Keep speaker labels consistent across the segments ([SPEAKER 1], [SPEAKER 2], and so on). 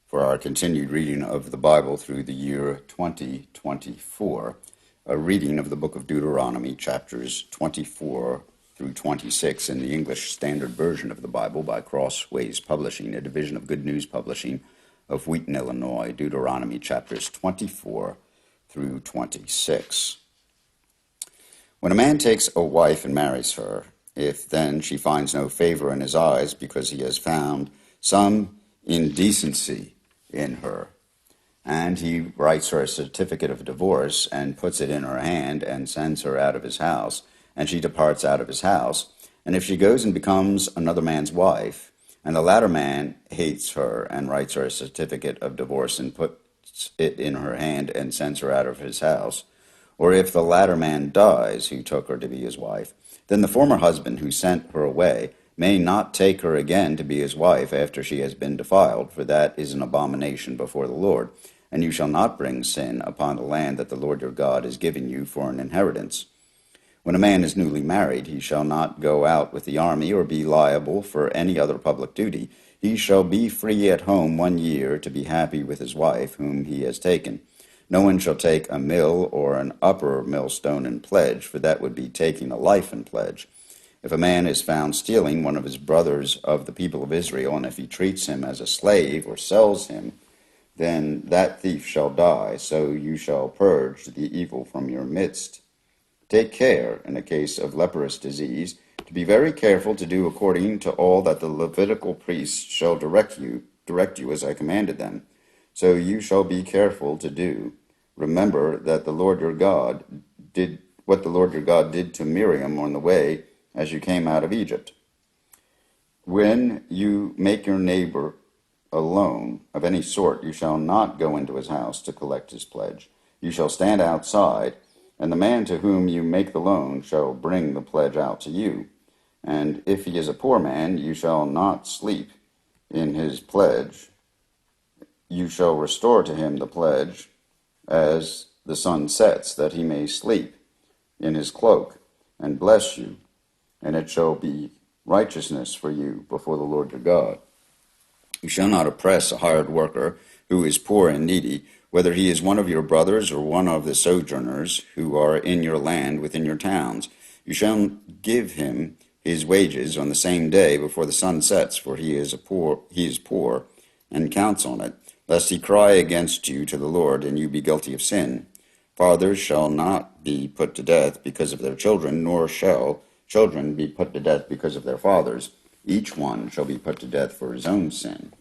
[SPEAKER 1] for our continued reading of the Bible through the year 2024, a reading of the book of Deuteronomy, chapters 24 through 26 in the English Standard Version of the Bible by Crossways Publishing, a division of Good News Publishing of Wheaton, Illinois, Deuteronomy chapters 24 through 26. When a man takes a wife and marries her, if then she finds no favor in his eyes because he has found some indecency in her, and he writes her a certificate of divorce and puts it in her hand and sends her out of his house, and she departs out of his house, and if she goes and becomes another man's wife, and the latter man hates her and writes her a certificate of divorce and puts it in her hand and sends her out of his house, or if the latter man dies who took her to be his wife, then the former husband who sent her away may not take her again to be his wife after she has been defiled, for that is an abomination before the Lord. And you shall not bring sin upon the land that the Lord your God is giving you for an inheritance. When a man is newly married, he shall not go out with the army or be liable for any other public duty. He shall be free at home 1 year to be happy with his wife whom he has taken. No one shall take a mill or an upper millstone in pledge, for that would be taking a life in pledge. If a man is found stealing one of his brothers of the people of Israel, and if he treats him as a slave or sells him, then that thief shall die, so you shall purge the evil from your midst. Take care, in a case of leprous disease, to be very careful to do according to all that the Levitical priests shall direct you as I commanded them. So you shall be careful to do. Remember that the Lord your God did what the Lord your God did to Miriam on the way as you came out of Egypt. When you make your neighbor a loan of any sort, you shall not go into his house to collect his pledge. You shall stand outside, and the man to whom you make the loan shall bring the pledge out to you. And if he is a poor man, you shall not sleep in his pledge. You shall restore to him the pledge as the sun sets, that he may sleep in his cloak and bless you, and it shall be righteousness for you before the Lord your God. You shall not oppress a hired worker who is poor and needy, whether he is one of your brothers or one of the sojourners who are in your land within your towns. You shall give him his wages on the same day before the sun sets, for he is poor, and counts on it, lest he cry against you to the Lord, and you be guilty of sin. Fathers shall not be put to death because of their children, nor shall children be put to death because of their fathers. Each one shall be put to death for his own sin.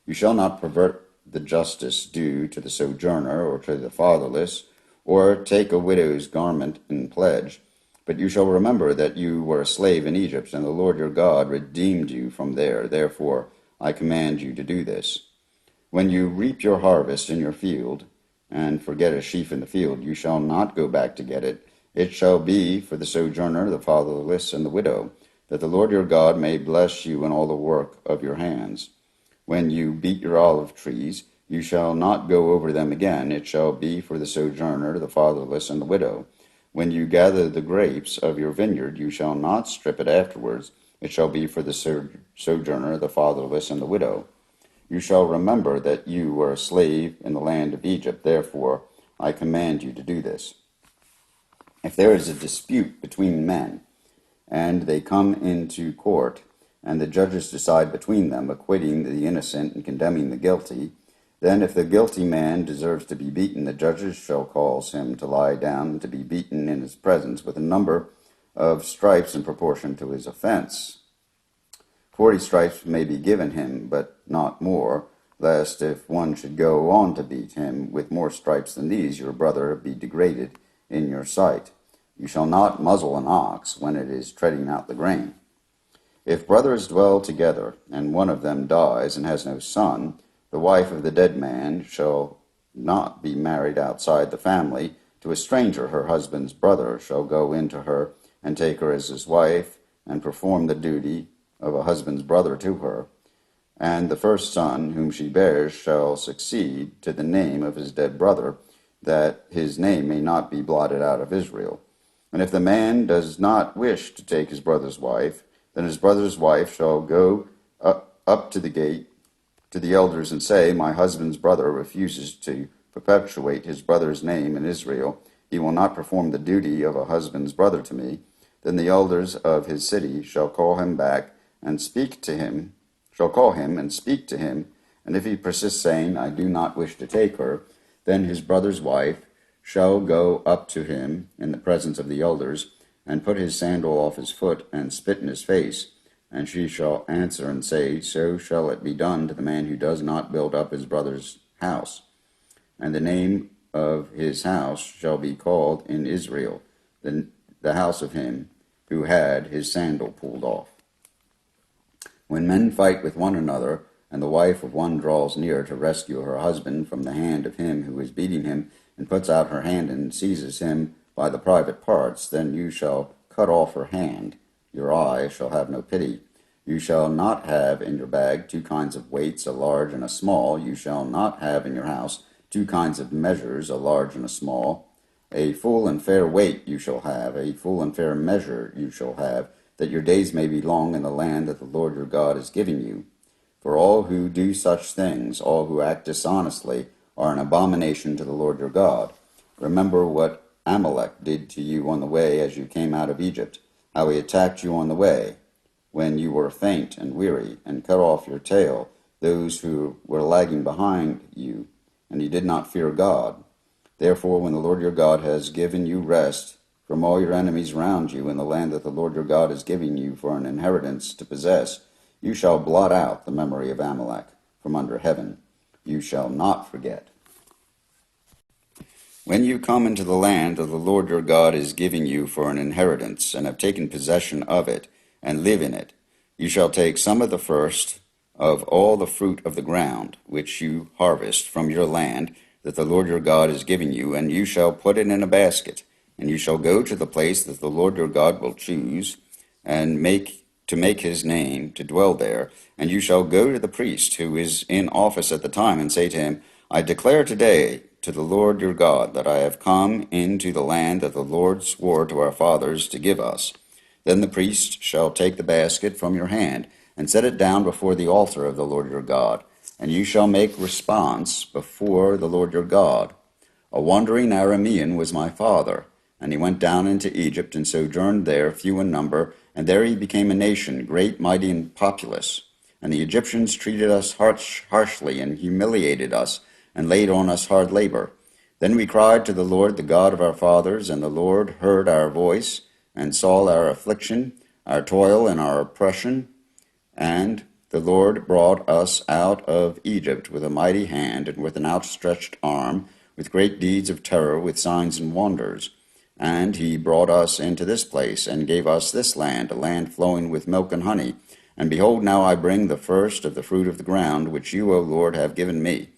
[SPEAKER 1] You shall not pervert the justice due to the sojourner or to the fatherless, or take a widow's garment in pledge. But you shall remember that you were a slave in Egypt, and the Lord your God redeemed you from there. Therefore I command you to do this. When you reap your harvest in your field, and forget a sheaf in the field, you shall not go back to get it. It shall be for the sojourner, the fatherless, and the widow, that the Lord your God may bless you in all the work of your hands. When you beat your olive trees, you shall not go over them again. It shall be for the sojourner, the fatherless, and the widow. When you gather the grapes of your vineyard, you shall not strip it afterwards. It shall be for the sojourner, the fatherless, and the widow. You shall remember that you were a slave in the land of Egypt. Therefore I command you to do this. If there is a dispute between men, and they come into court, and the judges decide between them, acquitting the innocent and condemning the guilty, then if the guilty man deserves to be beaten, the judges shall cause him to lie down and to be beaten in his presence with a number of stripes in proportion to his offense. 40 stripes may be given him, but not more, lest if one should go on to beat him with more stripes than these, your brother be degraded in your sight. You shall not muzzle an ox when it is treading out the grain. If brothers dwell together, and one of them dies and has no son, the wife of the dead man shall not be married outside the family to a stranger. Her husband's brother shall go into her and take her as his wife, and perform the duty of a husband's brother to her. And the first son whom she bears shall succeed to the name of his dead brother, that his name may not be blotted out of Israel. And if the man does not wish to take his brother's wife, then his brother's wife shall go up to the gate to the elders and say, My husband's brother refuses to perpetuate his brother's name in Israel. He will not perform the duty of a husband's brother to me. Then the elders of his city shall call him back and speak to him, shall call him and speak to him. And if he persists, saying, I do not wish to take her, then his brother's wife shall go up to him in the presence of the elders, and put his sandal off his foot, and spit in his face. And she shall answer and say, So shall it be done to the man who does not build up his brother's house. And the name of his house shall be called in Israel, the house of him who had his sandal pulled off. When men fight with one another, and the wife of one draws near to rescue her husband from the hand of him who is beating him, and puts out her hand and seizes him by the private parts, then you shall cut off her hand. Your eye shall have no pity. You shall not have in your bag 2 kinds of weights, a large and a small. You shall not have in your house 2 kinds of measures, a large and a small. A full and fair weight you shall have, a full and fair measure you shall have, that your days may be long in the land that the Lord your God is giving you. For all who do such things, all who act dishonestly, are an abomination to the Lord your God. Remember what Amalek did to you on the way as you came out of Egypt, how he attacked you on the way, when you were faint and weary, and cut off your tail, those who were lagging behind you, and you did not fear God. Therefore, when the Lord your God has given you rest from all your enemies round you in the land that the Lord your God is giving you for an inheritance to possess, you shall blot out the memory of Amalek from under heaven. You shall not forget. When you come into the land that the Lord your God is giving you for an inheritance, and have taken possession of it, and live in it, you shall take some of the first of all the fruit of the ground, which you harvest from your land that the Lord your God is giving you, and you shall put it in a basket, and you shall go to the place that the Lord your God will choose, and make his name to dwell there, and you shall go to the priest who is in office at the time, and say to him, I declare today to the Lord your God that I have come into the land that the Lord swore to our fathers to give us. Then the priest shall take the basket from your hand, and set it down before the altar of the Lord your God, and you shall make response before the Lord your God. A wandering Aramean was my father, and he went down into Egypt, and sojourned there, few in number, and there he became a nation, great, mighty, and populous. And the Egyptians treated us harshly, and humiliated us, and laid on us hard labor. Then we cried to the Lord, the God of our fathers, and the Lord heard our voice, and saw our affliction, our toil, and our oppression. And the Lord brought us out of Egypt with a mighty hand, and with an outstretched arm, with great deeds of terror, with signs and wonders. And he brought us into this place, and gave us this land, a land flowing with milk and honey. And behold, now I bring the first of the fruit of the ground, which you, O Lord, have given me.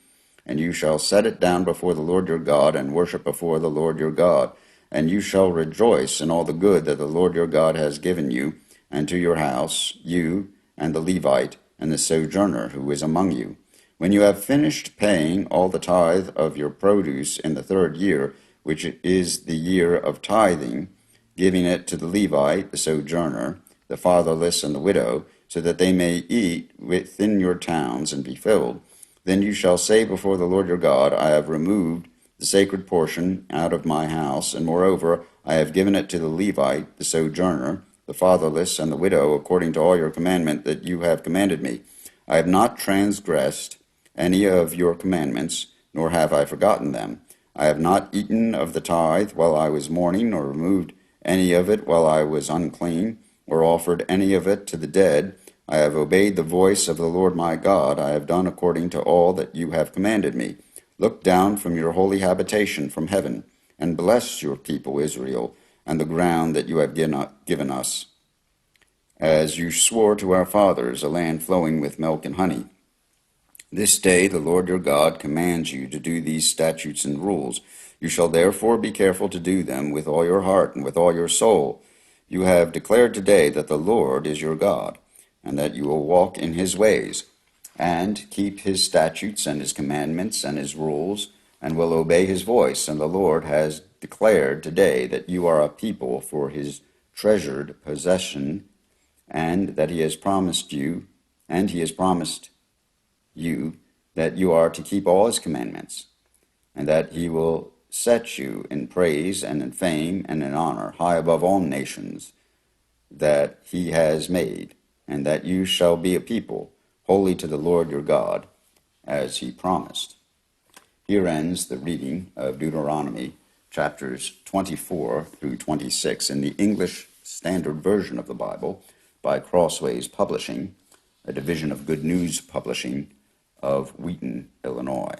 [SPEAKER 1] And you shall set it down before the Lord your God, and worship before the Lord your God. And you shall rejoice in all the good that the Lord your God has given you, and to your house, you, and the Levite, and the sojourner who is among you. When you have finished paying all the tithe of your produce in the 3rd year, which is the year of tithing, giving it to the Levite, the sojourner, the fatherless, and the widow, so that they may eat within your towns and be filled, then you shall say before the Lord your God, I have removed the sacred portion out of my house, and moreover I have given it to the Levite, the sojourner, the fatherless, and the widow, according to all your commandment that you have commanded me. I have not transgressed any of your commandments, nor have I forgotten them. I have not eaten of the tithe while I was mourning, nor removed any of it while I was unclean, or offered any of it to the dead. I have obeyed the voice of the Lord my God. I have done according to all that you have commanded me. Look down from your holy habitation from heaven, and bless your people Israel, and the ground that you have given us, as you swore to our fathers, a land flowing with milk and honey. This day the Lord your God commands you to do these statutes and rules. You shall therefore be careful to do them with all your heart and with all your soul. You have declared today that the Lord is your God, and that you will walk in his ways, and keep his statutes and his commandments and his rules, and will obey his voice. And the Lord has declared today that you are a people for his treasured possession, and that he has promised you that you are to keep all his commandments, and that he will set you in praise and in fame and in honor, high above all nations that he has made, and that you shall be a people holy to the Lord your God, as he promised. Here ends the reading of Deuteronomy chapters 24 through 26 in the English Standard Version of the Bible by Crossways Publishing, a division of Good News Publishing of Wheaton, Illinois.